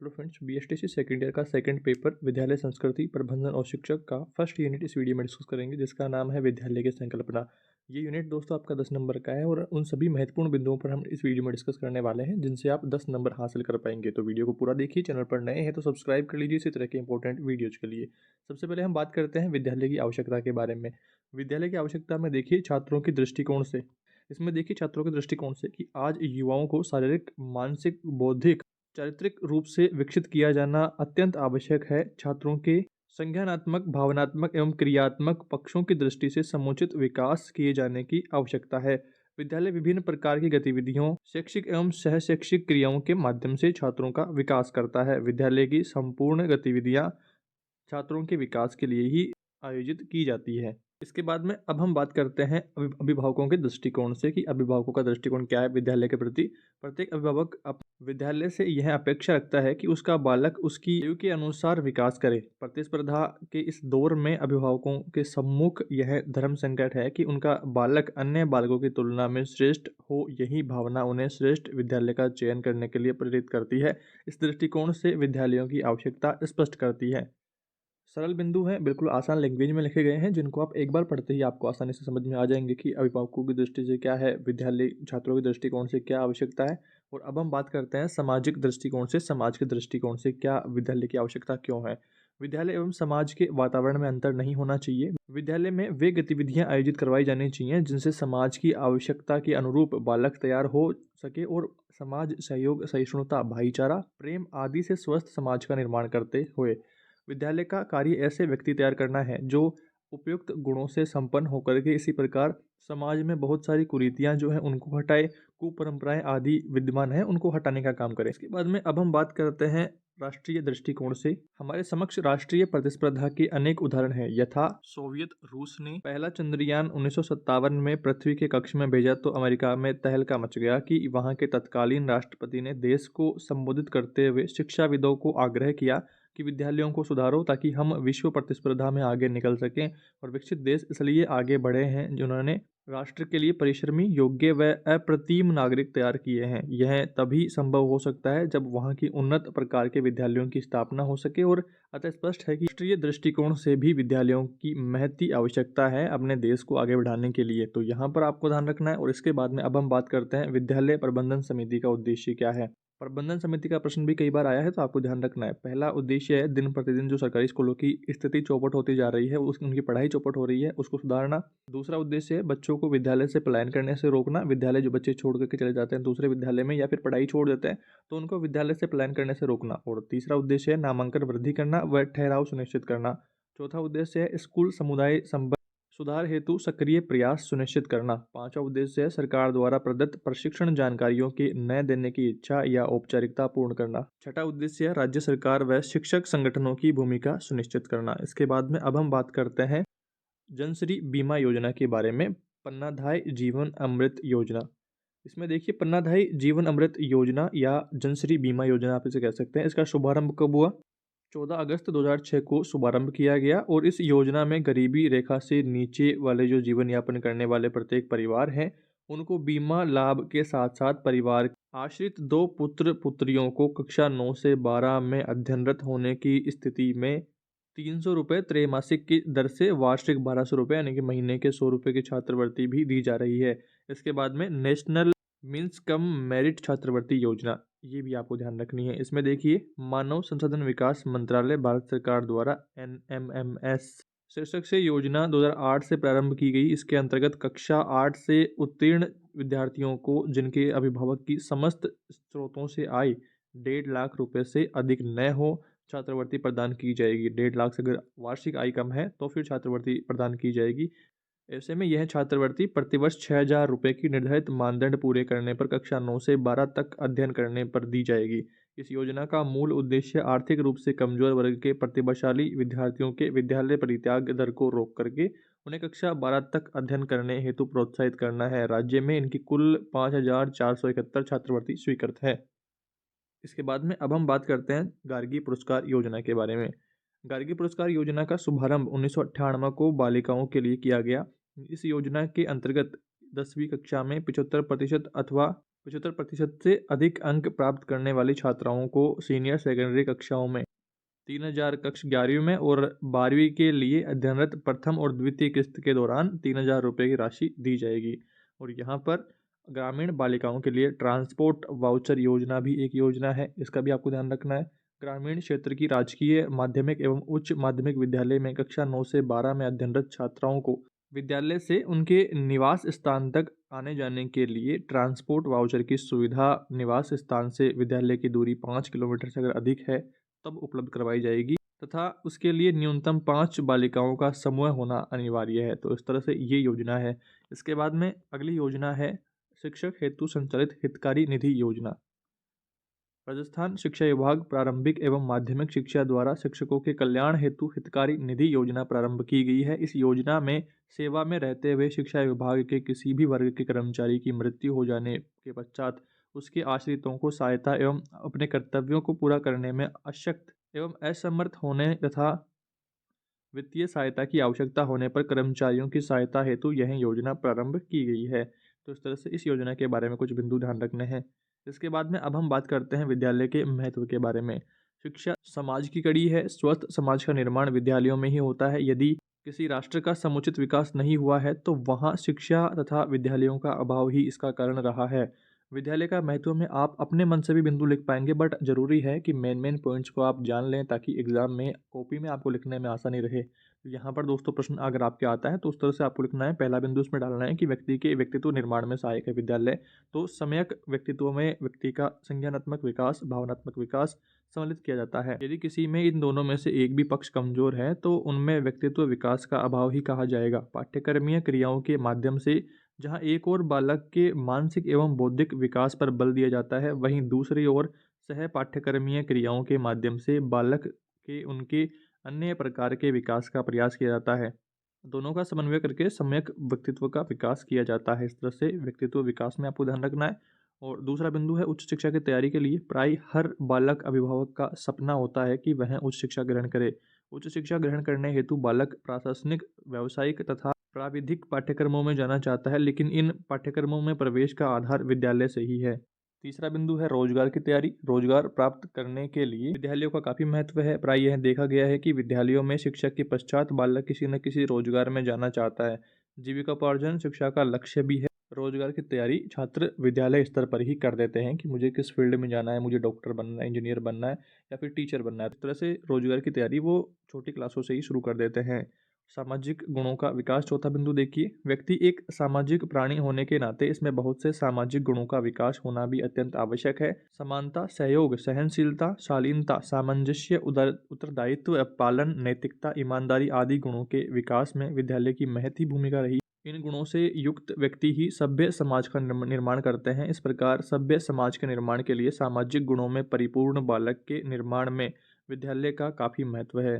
Hello friends, BSTC second year का second paper विद्यालय संस्कृति प्रबंधन और शिक्षक का फर्स्ट यूनिट इस वीडियो में डिस्कस करेंगे, जिसका नाम है विद्यालय की संकल्पना। ये यूनिट दोस्तों आपका 10 नंबर का है और उन सभी महत्वपूर्ण बिंदुओं पर हम इस वीडियो में डिस्कस करने वाले हैं जिनसे आप 10 नंबर हासिल कर पाएंगे। तो वीडियो को पूरा देखिए। चैनल पर नए हैं तो सब्सक्राइब कर लीजिए इसी तरह के इंपॉर्टेंट वीडियोज के लिए। सबसे पहले हम बात करते हैं विद्यालय की आवश्यकता के बारे में। विद्यालय की आवश्यकता में देखिए छात्रों के दृष्टिकोण से, इसमें देखिए छात्रों के दृष्टिकोण से कि आज युवाओं को शारीरिक, मानसिक, बौद्धिक, चारित्रिक रूप से विकसित किया जाना अत्यंत आवश्यक है। छात्रों के संज्ञानात्मक, भावनात्मक एवं क्रियात्मक पक्षों की दृष्टि से समुचित विकास किए जाने की आवश्यकता है। विद्यालय विभिन्न प्रकार की गतिविधियों, शैक्षिक एवं सह शैक्षिक क्रियाओं के माध्यम से छात्रों का विकास करता है। विद्यालय की संपूर्ण गतिविधियां छात्रों के विकास के लिए ही आयोजित की जाती है। इसके बाद में अब हम बात करते हैं अभिभावकों के दृष्टिकोण से कि अभिभावकों का दृष्टिकोण क्या है विद्यालय के प्रति। प्रत्येक अभिभावक विद्यालय से यह अपेक्षा रखता है कि उसका बालक उसकी आयु के अनुसार विकास करे। प्रतिस्पर्धा के इस दौर में अभिभावकों के सम्मुख यह धर्म संकट है कि उनका बालक अन्य बालकों की तुलना में श्रेष्ठ हो। यही भावना उन्हें श्रेष्ठ विद्यालय का चयन करने के लिए प्रेरित करती है। इस दृष्टिकोण से विद्यालयों की आवश्यकता स्पष्ट करती है। सरल बिंदु हैं, बिल्कुल आसान लैंग्वेज में लिखे गए हैं, जिनको आप एक बार पढ़ते ही आपको आसानी से समझ में आ जाएंगे कि अभिभावकों की दृष्टि से क्या है, विद्यालय छात्रों के दृष्टिकोण से क्या आवश्यकता है। और अब हम बात करते हैं सामाजिक दृष्टिकोण से, समाज के दृष्टिकोण से क्या विद्यालय की आवश्यकता क्यों है। विद्यालय एवं समाज के वातावरण में अंतर नहीं होना चाहिए। विद्यालय में वे गतिविधियां आयोजित करवाई जानी चाहिए जिनसे समाज की आवश्यकता के अनुरूप बालक तैयार हो सके और समाज सहयोग, सहिष्णुता, भाईचारा, प्रेम आदि से स्वस्थ समाज का निर्माण करते हुए विद्यालय का कार्य ऐसे व्यक्ति तैयार करना है जो उपयुक्त गुणों से संपन्न होकर के इसी प्रकार समाज में बहुत सारी कुरीतियां जो हैं उनको हटाए, कुपरंपराएं आदि विद्यमान है उनको हटाने का काम करें। इसके बाद में अब हम बात करते हैं राष्ट्रीय दृष्टिकोण से। हमारे समक्ष राष्ट्रीय प्रतिस्पर्धा के अनेक उदाहरण हैं। यथा सोवियत रूस ने पहला चंद्रयान 1957 में पृथ्वी के कक्ष में भेजा तो अमेरिका में तहलका मच गया कि वहां के तत्कालीन राष्ट्रपति ने देश को संबोधित करते हुए शिक्षाविदों को आग्रह किया कि विद्यालयों को सुधारो ताकि हम विश्व प्रतिस्पर्धा में आगे निकल सकें। और विकसित देश इसलिए आगे बढ़े हैं जिन्होंने राष्ट्र के लिए परिश्रमी, योग्य व अप्रतिम नागरिक तैयार किए हैं। यह तभी संभव हो सकता है जब वहाँ की उन्नत प्रकार के विद्यालयों की स्थापना हो सके। और अतः स्पष्ट है कि राष्ट्रीय दृष्टिकोण से भी विद्यालयों की महती आवश्यकता है अपने देश को आगे बढ़ाने के लिए। तो यहाँ पर आपको ध्यान रखना है। और इसके बाद में अब हम बात करते हैं विद्यालय प्रबंधन समिति का उद्देश्य क्या है। प्रबंधन समिति का प्रश्न भी कई बार आया है तो आपको ध्यान रखना है। पहला उद्देश्य है दिन प्रतिदिन जो सरकारी स्कूलों की स्थिति चौपट होती जा रही है, उनकी पढ़ाई चौपट हो रही है, उसको सुधारना। दूसरा उद्देश्य है बच्चों को विद्यालय से पलायन करने से रोकना। विद्यालय जो बच्चे छोड़ करके चले जाते हैं दूसरे विद्यालय में या फिर पढ़ाई छोड़ देते हैं तो उनको विद्यालय से पलायन करने से रोकना। और तीसरा उद्देश्य है नामांकन वृद्धि करना व ठहराव सुनिश्चित करना। चौथा उद्देश्य है स्कूल समुदाय संबंध सुधार हेतु सक्रिय प्रयास सुनिश्चित करना। पांचवा उद्देश्य है सरकार द्वारा प्रदत्त प्रशिक्षण जानकारियों के न देने की इच्छा या औपचारिकता पूर्ण करना। छठा उद्देश्य है राज्य सरकार व शिक्षक संगठनों की भूमिका सुनिश्चित करना। इसके बाद में अब हम बात करते हैं जनश्री बीमा योजना के बारे में। पन्नाधाय जीवन अमृत योजना, इसमें देखिए पन्नाधाय जीवन अमृत योजना या जनश्री बीमा योजना आप इसे कह सकते हैं। इसका शुभारंभ कब हुआ? 14 अगस्त 2006 को शुभारंभ किया गया। और इस योजना में गरीबी रेखा से नीचे वाले जो जीवन यापन करने वाले प्रत्येक परिवार हैं उनको बीमा लाभ के साथ साथ परिवार आश्रित 2 पुत्र पुत्रियों को कक्षा 9 से 12 में अध्ययनरत होने की स्थिति में 300 रुपये त्रैमासिक की दर से वार्षिक 1200 रुपये यानी कि महीने के 100 रुपये की छात्रवृत्ति भी दी जा रही है। इसके बाद में नेशनल मीन्स कम मेरिट छात्रवृत्ति योजना, ये भी आपको ध्यान रखनी है। इसमें देखिए मानव संसाधन विकास मंत्रालय भारत सरकार द्वारा NMMS शीर्षक से योजना 2008 से प्रारंभ की गई। इसके अंतर्गत कक्षा 8 से उत्तीर्ण विद्यार्थियों को जिनके अभिभावक की समस्त स्रोतों से आय 1.5 लाख रुपए से अधिक न हो छात्रवृत्ति प्रदान की जाएगी। 1.5 लाख से अगर वार्षिक आय कम है तो फिर छात्रवृत्ति प्रदान की जाएगी। ऐसे में यह छात्रवृत्ति प्रतिवर्ष 6,000 रुपये की निर्धारित मानदंड पूरे करने पर कक्षा 9 से 12 तक अध्ययन करने पर दी जाएगी। इस योजना का मूल उद्देश्य आर्थिक रूप से कमजोर वर्ग के प्रतिभाशाली विद्यार्थियों के विद्यालय परित्याग दर को रोक करके उन्हें कक्षा 12 तक अध्ययन करने हेतु प्रोत्साहित करना है। राज्य में इनकी कुल 5,471 छात्रवृत्ति स्वीकृत है। इसके बाद में अब हम बात करते हैं गार्गी पुरस्कार योजना के बारे में। गार्गी पुरस्कार योजना का शुभारंभ 1998 को बालिकाओं के लिए किया गया। इस योजना के अंतर्गत 10वीं कक्षा में 75% अथवा 75% से अधिक अंक प्राप्त करने वाली छात्राओं को सीनियर सेकेंडरी कक्षाओं में 3000 कक्षा 11वीं में और 12वीं के लिए अध्ययनरत प्रथम और द्वितीय किस्त के दौरान 3000 रुपये की राशि दी जाएगी। और यहाँ पर ग्रामीण बालिकाओं के लिए ट्रांसपोर्ट वाउचर योजना भी एक योजना है, इसका भी आपको ध्यान रखना है। ग्रामीण क्षेत्र की राजकीय माध्यमिक एवं उच्च माध्यमिक विद्यालय में कक्षा 9 से 12 में अध्ययनरत छात्राओं को विद्यालय से उनके निवास स्थान तक आने जाने के लिए ट्रांसपोर्ट वाउचर की सुविधा निवास स्थान से विद्यालय की दूरी 5 किलोमीटर से अगर अधिक है तब उपलब्ध करवाई जाएगी, तथा उसके लिए न्यूनतम 5 बालिकाओं का समूह होना अनिवार्य है। तो इस तरह से ये योजना है। इसके बाद में अगली योजना है शिक्षक हेतु संचालित हितकारी निधि योजना। राजस्थान शिक्षा विभाग प्रारंभिक एवं माध्यमिक शिक्षा द्वारा शिक्षकों के कल्याण हेतु हितकारी निधि योजना प्रारंभ की गई है। इस योजना में सेवा में रहते हुए शिक्षा विभाग के किसी भी वर्ग के कर्मचारी की मृत्यु हो जाने के पश्चात उसके आश्रितों को सहायता एवं अपने कर्तव्यों को पूरा करने में अशक्त एवं असमर्थ होने तथा वित्तीय सहायता की आवश्यकता होने पर कर्मचारियों की सहायता हेतु यह योजना प्रारंभ की गई है। तो इस तरह से इस योजना के बारे में कुछ बिंदु ध्यान रखने हैं। इसके बाद में अब हम बात करते हैं विद्यालय के महत्व के बारे में। शिक्षा समाज की कड़ी है। स्वस्थ समाज का निर्माण विद्यालयों में ही होता है। यदि किसी राष्ट्र का समुचित विकास नहीं हुआ है तो वहाँ शिक्षा तथा विद्यालयों का अभाव ही इसका कारण रहा है। विद्यालय का महत्व में आप अपने मन से भी बिंदु लिख पाएंगे, बट जरूरी है कि मेन पॉइंट्स को आप जान लें ताकि एग्जाम में कॉपी में आपको लिखने में आसानी रहे। तो यहाँ पर दोस्तों प्रश्न अगर आपके आता है तो उस तरह से आपको लिखना है। पहला बिंदु उसमें डालना है कि व्यक्ति के व्यक्तित्व निर्माण में सहायक है विद्यालय। तो सम्यक व्यक्तित्व में व्यक्ति का संज्ञानात्मक विकास भावनात्मक विकास सम्मिलित किया जाता है। यदि किसी में इन दोनों में से एक भी पक्ष कमजोर है तो उनमें व्यक्तित्व विकास का अभाव ही कहा जाएगा। पाठ्यक्रमीय क्रियाओं के माध्यम से जहाँ एक ओर बालक के मानसिक एवं बौद्धिक विकास पर बल दिया जाता है, वहीं दूसरी ओर सह पाठ्यक्रमीय क्रियाओं के माध्यम से बालक के उनके अन्य प्रकार के विकास का प्रयास किया जाता है। दोनों का समन्वय करके सम्यक व्यक्तित्व का विकास किया जाता है। इस तरह से व्यक्तित्व विकास में आपको ध्यान रखना है। और दूसरा बिंदु है उच्च शिक्षा की तैयारी के लिए प्राय हर बालक अभिभावक का सपना होता है कि वह उच्च शिक्षा ग्रहण करे। उच्च शिक्षा ग्रहण करने हेतु बालक प्रशासनिक व्यावसायिक तथा प्राविधिक पाठ्यक्रमों में जाना चाहता है, लेकिन इन पाठ्यक्रमों में प्रवेश का आधार विद्यालय से ही है। तीसरा बिंदु है रोजगार की तैयारी। रोजगार प्राप्त करने के लिए विद्यालयों का काफ़ी महत्व है। प्राय यह देखा गया है कि विद्यालयों में शिक्षक के पश्चात बालक किसी न किसी रोजगार में जाना चाहता है। जीविकोपार्जन शिक्षा का लक्ष्य भी है। रोजगार की तैयारी छात्र विद्यालय स्तर पर ही कर देते हैं कि मुझे किस फील्ड में जाना है, मुझे डॉक्टर बनना है, इंजीनियर बनना है या फिर टीचर बनना है। इस तरह से रोजगार की तैयारी वो छोटी क्लासों से ही शुरू कर देते हैं। सामाजिक गुणों का विकास चौथा बिंदु देखिए। व्यक्ति एक सामाजिक प्राणी होने के नाते इसमें बहुत से सामाजिक गुणों का विकास होना भी अत्यंत आवश्यक है। समानता, सहयोग, सहनशीलता, शालीनता, सामंजस्य, उत्तरदायित्व पालन, नैतिकता, ईमानदारी आदि गुणों के विकास में विद्यालय की महती भूमिका रही। इन गुणों से युक्त व्यक्ति ही सभ्य समाज का निर्माण करते हैं। इस प्रकार सभ्य समाज के निर्माण के लिए सामाजिक गुणों में परिपूर्ण बालक के निर्माण में विद्यालय का काफ़ी महत्व है।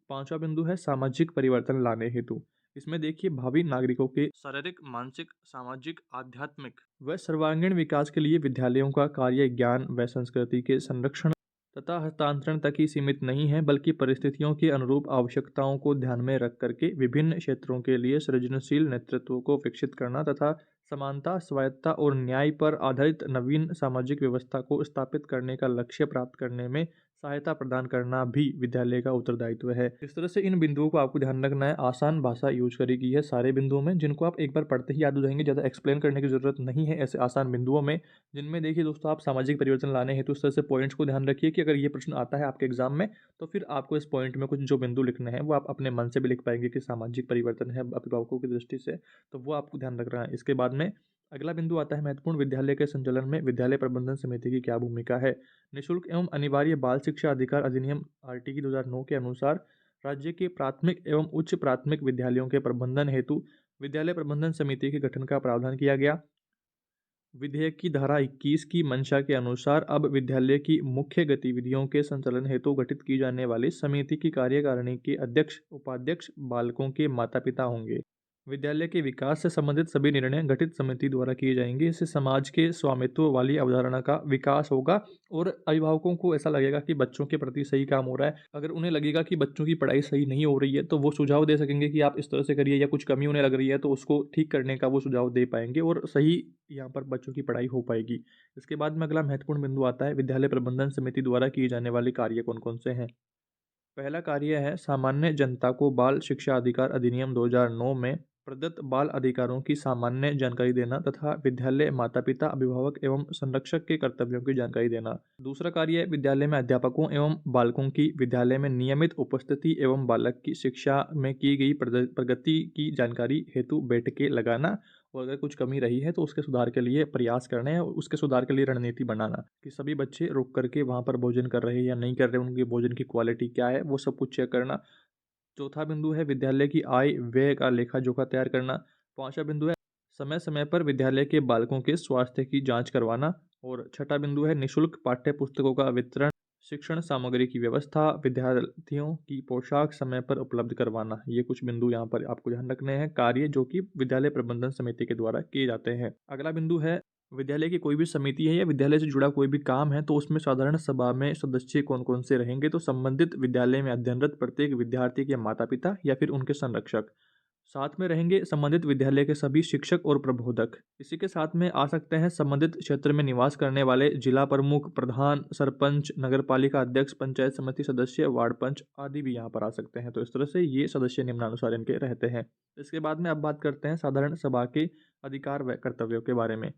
पांचवा बिंदु है सामाजिक परिवर्तन लाने हेतु। इसमें देखिए भावी नागरिकों के शारीरिक, मानसिक, सामाजिक, आध्यात्मिक व सर्वांगीण विकास के लिए विद्यालयों का कार्य ज्ञान व संस्कृति के संरक्षण तथा हस्तांतरण तक ही सीमित नहीं है, बल्कि परिस्थितियों के अनुरूप आवश्यकताओं को ध्यान में रख करके विभिन्न क्षेत्रों के लिए सृजनशील नेतृत्व को विकसित करना तथा समानता, स्वायत्तता और न्याय पर आधारित नवीन सामाजिक व्यवस्था को स्थापित करने का लक्ष्य प्राप्त करने में सहायता प्रदान करना भी विद्यालय का उत्तरदायित्व है। इस तरह से इन बिंदुओं को आपको ध्यान रखना है। आसान भाषा यूज करी गई है सारे बिंदुओं में, जिनको आप एक बार पढ़ते ही याद हो जाएंगे। ज़्यादा एक्सप्लेन करने की जरूरत नहीं है ऐसे आसान बिंदुओं में, जिनमें देखिए दोस्तों आप सामाजिक परिवर्तन लाने हेतु इस तरह से पॉइंट्स को ध्यान रखिए कि अगर ये प्रश्न आता है आपके एग्जाम में तो फिर आपको इस पॉइंट में कुछ जो बिंदु लिखने हैं वो आप अपने मन से भी लिख पाएंगे कि सामाजिक परिवर्तन है अभिभावकों की दृष्टि से, तो वो आपको ध्यान रखना है। इसके बाद में अगला बिंदु आता है महत्वपूर्ण। विद्यालय के संचालन में विद्यालय प्रबंधन समिति की क्या भूमिका है। निःशुल्क एवं अनिवार्य बाल शिक्षा अधिकार अधिनियम आरटीई 2009 के अनुसार राज्य के प्राथमिक एवं उच्च प्राथमिक विद्यालयों के प्रबंधन हेतु विद्यालय प्रबंधन समिति के गठन का प्रावधान किया गया। विधेयक की धारा 21 की मंशा के अनुसार अब विद्यालय की मुख्य गतिविधियों के संचालन हेतु गठित की जाने वाली समिति की कार्यकारिणी के अध्यक्ष, उपाध्यक्ष बालकों के माता पिता होंगे। विद्यालय के विकास से संबंधित सभी निर्णय गठित समिति द्वारा किए जाएंगे। इससे समाज के स्वामित्व वाली अवधारणा का विकास होगा और अभिभावकों को ऐसा लगेगा कि बच्चों के प्रति सही काम हो रहा है। अगर उन्हें लगेगा कि बच्चों की पढ़ाई सही नहीं हो रही है तो वो सुझाव दे सकेंगे कि आप इस तरह से करिए, या कुछ कमी उन्हें लग रही है तो उसको ठीक करने का वो सुझाव दे पाएंगे और सही यहाँ पर बच्चों की पढ़ाई हो पाएगी। इसके बाद में अगला महत्वपूर्ण बिंदु आता है, विद्यालय प्रबंधन समिति द्वारा किए जाने वाले कार्य कौन कौन से हैं। पहला कार्य है, सामान्य जनता को बाल शिक्षा अधिकार अधिनियम 2009 में प्रदत्त बाल अधिकारों की सामान्य जानकारी देना तथा विद्यालय माता पिता अभिभावक एवं संरक्षक के कर्तव्यों की जानकारी देना। दूसरा कार्य है, विद्यालय में अध्यापकों एवं बालकों की विद्यालय में नियमित उपस्थिति एवं बालक की शिक्षा में की गई प्रगति की जानकारी हेतु बैठकें लगाना और अगर कुछ कमी रही है तो उसके सुधार के लिए प्रयास करना है और उसके सुधार के लिए रणनीति बनाना कि सभी बच्चे रुक करके वहाँ पर भोजन कर रहे हैं या नहीं कर रहे, उनके भोजन की क्वालिटी क्या है, वो सब कुछ चेक करना। चौथा बिंदु है, विद्यालय की आय व्यय का लेखा जोखा तैयार करना। पांचवा बिंदु है, समय समय पर विद्यालय के बालकों के स्वास्थ्य की जांच करवाना। और छठा बिंदु है, निःशुल्क पाठ्य पुस्तकों का वितरण, शिक्षण सामग्री की व्यवस्था, विद्यार्थियों की पोशाक समय पर उपलब्ध करवाना। ये कुछ बिंदु यहाँ पर आपको ध्यान रखने हैं, कार्य जो कि विद्यालय प्रबंधन समिति के द्वारा किए जाते हैं। अगला बिंदु है, विद्यालय की कोई भी समिति है या विद्यालय से जुड़ा कोई भी काम है तो उसमें साधारण सभा में सदस्य कौन कौन से रहेंगे। तो संबंधित विद्यालय में अध्ययनरत प्रत्येक विद्यार्थी के माता पिता या फिर उनके संरक्षक, साथ में रहेंगे संबंधित विद्यालय के सभी शिक्षक और प्रबोधक। इसी के साथ में आ सकते हैं संबंधित क्षेत्र में निवास करने वाले जिला प्रमुख, प्रधान, सरपंच, नगर पालिका अध्यक्ष, पंचायत समिति सदस्य, वार्ड पंच आदि भी यहाँ पर आ सकते हैं। तो इस तरह से ये सदस्य निम्नानुसार इनके रहते हैं। इसके बाद में अब बात करते हैं साधारण सभा के अधिकार व कर्तव्यों के बारे में।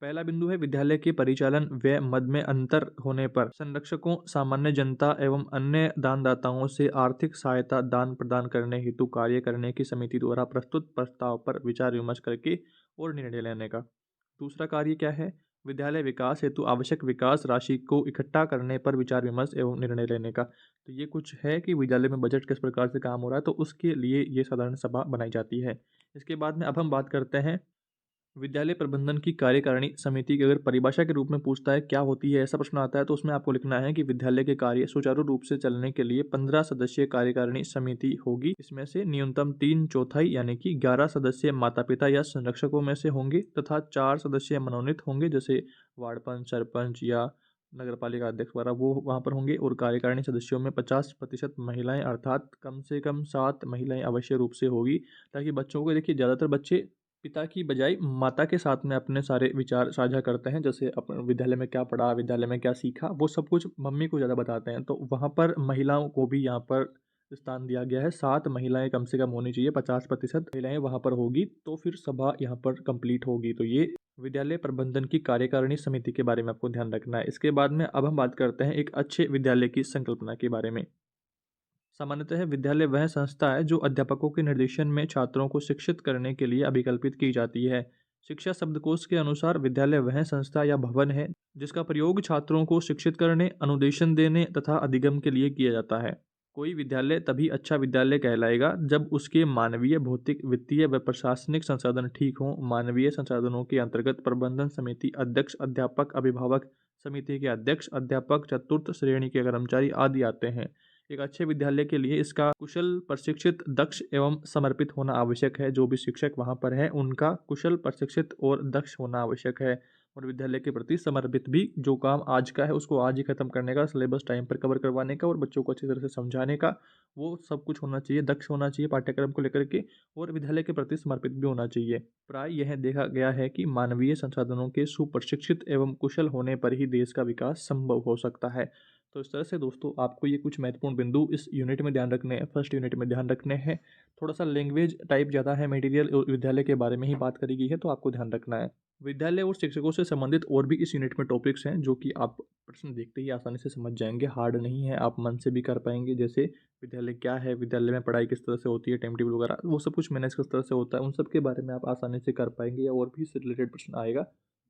पहला बिंदु है, विद्यालय के परिचालन व्यय मद में अंतर होने पर संरक्षकों, सामान्य जनता एवं अन्य दानदाताओं से आर्थिक सहायता दान प्रदान करने हेतु कार्य करने की समिति द्वारा प्रस्तुत प्रस्ताव पर विचार विमर्श करके और निर्णय लेने का। दूसरा कार्य क्या है, विद्यालय विकास हेतु आवश्यक विकास राशि को इकट्ठा करने पर विचार विमर्श एवं निर्णय लेने का। तो ये कुछ है कि विद्यालय में बजट किस प्रकार से काम हो रहा है, तो उसके लिए ये साधारण सभा बनाई जाती है। इसके बाद में अब हम बात करते हैं विद्यालय प्रबंधन की कार्यकारिणी समिति की। अगर परिभाषा के रूप में पूछता है क्या होती है, ऐसा प्रश्न आता है, तो उसमें आपको लिखना है कि विद्यालय के कार्य सुचारू रूप से चलने के लिए 15 सदस्यीय कार्यकारिणी समिति होगी। इसमें से न्यूनतम 3/4 यानी कि 11 सदस्य माता पिता या संरक्षकों में से होंगे तथा 4 सदस्य मनोनीत होंगे, जैसे वार्ड पंच, सरपंच या नगर पालिका अध्यक्ष द्वारा, वो वहाँ पर होंगे। और कार्यकारिणी सदस्यों में 50% महिलाएं, अर्थात कम से कम 7 महिलाएं अवश्य रूप से होगी, ताकि बच्चों को, देखिए ज़्यादातर बच्चे पिता की बजाय माता के साथ में अपने सारे विचार साझा करते हैं, जैसे अपन विद्यालय में क्या पढ़ा, विद्यालय में क्या सीखा, वो सब कुछ मम्मी को ज़्यादा बताते हैं। तो वहाँ पर महिलाओं को भी यहाँ पर स्थान दिया गया है। 7 महिलाएं कम से कम होनी चाहिए, 50% महिलाएं वहाँ पर होगी तो फिर सभा यहाँ पर कंप्लीट होगी। तो ये विद्यालय प्रबंधन की कार्यकारिणी समिति के बारे में आपको ध्यान रखना है। इसके बाद में अब हम बात करते हैं एक अच्छे विद्यालय की संकल्पना के बारे में। सामान्यतः विद्यालय वह संस्था है जो अध्यापकों के निर्देशन में छात्रों को शिक्षित करने के लिए अभिकल्पित की जाती है। शिक्षा शब्दकोश के अनुसार विद्यालय वह संस्था या भवन है जिसका प्रयोग छात्रों को शिक्षित करने, अनुदेशन देने तथा अधिगम के लिए किया जाता है। कोई विद्यालय तभी अच्छा विद्यालय कहलाएगा जब उसके मानवीय, भौतिक, वित्तीय व प्रशासनिक संसाधन ठीक हों। मानवीय संसाधनों के अंतर्गत प्रबंधन समिति अध्यक्ष, अध्यापक, अभिभावक, समिति के अध्यक्ष, अध्यापक, चतुर्थ श्रेणी के कर्मचारी आदि आते हैं। एक अच्छे विद्यालय के लिए इसका कुशल, प्रशिक्षित, दक्ष एवं समर्पित होना आवश्यक है। जो भी शिक्षक वहाँ पर हैं उनका कुशल, प्रशिक्षित और दक्ष होना आवश्यक है और विद्यालय के प्रति समर्पित भी। जो काम आज का है उसको आज ही खत्म करने का, सिलेबस टाइम पर कवर करवाने का और बच्चों को अच्छी तरह से समझाने का, वो सब कुछ होना चाहिए। दक्ष होना चाहिए पाठ्यक्रम को लेकर के और विद्यालय के प्रति समर्पित भी होना चाहिए। प्राय यह देखा गया है कि मानवीय संसाधनों के सुप्रशिक्षित एवं कुशल होने पर ही देश का विकास संभव हो सकता है। तो इस तरह से दोस्तों आपको ये कुछ महत्वपूर्ण बिंदु इस यूनिट में ध्यान रखने हैं, फर्स्ट यूनिट में ध्यान रखने हैं। थोड़ा सा लैंग्वेज टाइप ज़्यादा है, मटेरियल विद्यालय के बारे में ही बात करी गई है, तो आपको ध्यान रखना है। विद्यालय और शिक्षकों से संबंधित और भी इस यूनिट में टॉपिक्स हैं जो कि आप प्रश्न देखते ही आसानी से समझ जाएंगे। हार्ड नहीं है, आप मन से भी कर पाएंगे। जैसे विद्यालय क्या है, विद्यालय में पढ़ाई किस तरह से होती है, टाइम टेबल वगैरह, वो सब कुछ मैनेज किस तरह से होता है, उन सब के बारे में आप आसानी से कर पाएंगे। या और भी इससे रिलेटेड प्रश्न आएगा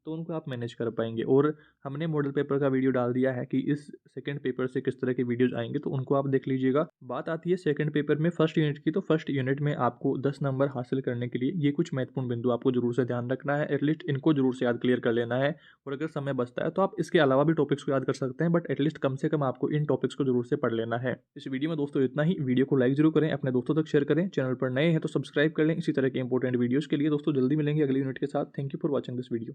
तो उनको आप मैनेज कर पाएंगे। और हमने मॉडल पेपर का वीडियो डाल दिया है कि इस सेकंड पेपर से किस तरह के वीडियोस आएंगे, तो उनको आप देख लीजिएगा। बात आती है सेकंड पेपर में फर्स्ट यूनिट की, तो फर्स्ट यूनिट में आपको 10 नंबर हासिल करने के लिए ये कुछ महत्वपूर्ण बिंदु आपको जरूर से ध्यान रखना है, एटलीस्ट इनको जरूर से याद क्लियर कर लेना है। और अगर समय बचता है तो आप इसके अलावा भी टॉपिक्स को याद कर सकते हैं, बट एटलीस्ट कम से कम आपको इन टॉपिक्स को जरूर से पढ़ लेना है। इस वीडियो में दोस्तों इतना ही। वीडियो को लाइक जरूर करें, अपने दोस्तों तक शेयर करें, चैनल पर नए हैं तो सब्सक्राइब कर लें इसी तरह के इंपॉर्टेंट वीडियोस के लिए। दोस्तों जल्दी मिलेंगे अगली यूनिट के साथ। Thank you for watching this video.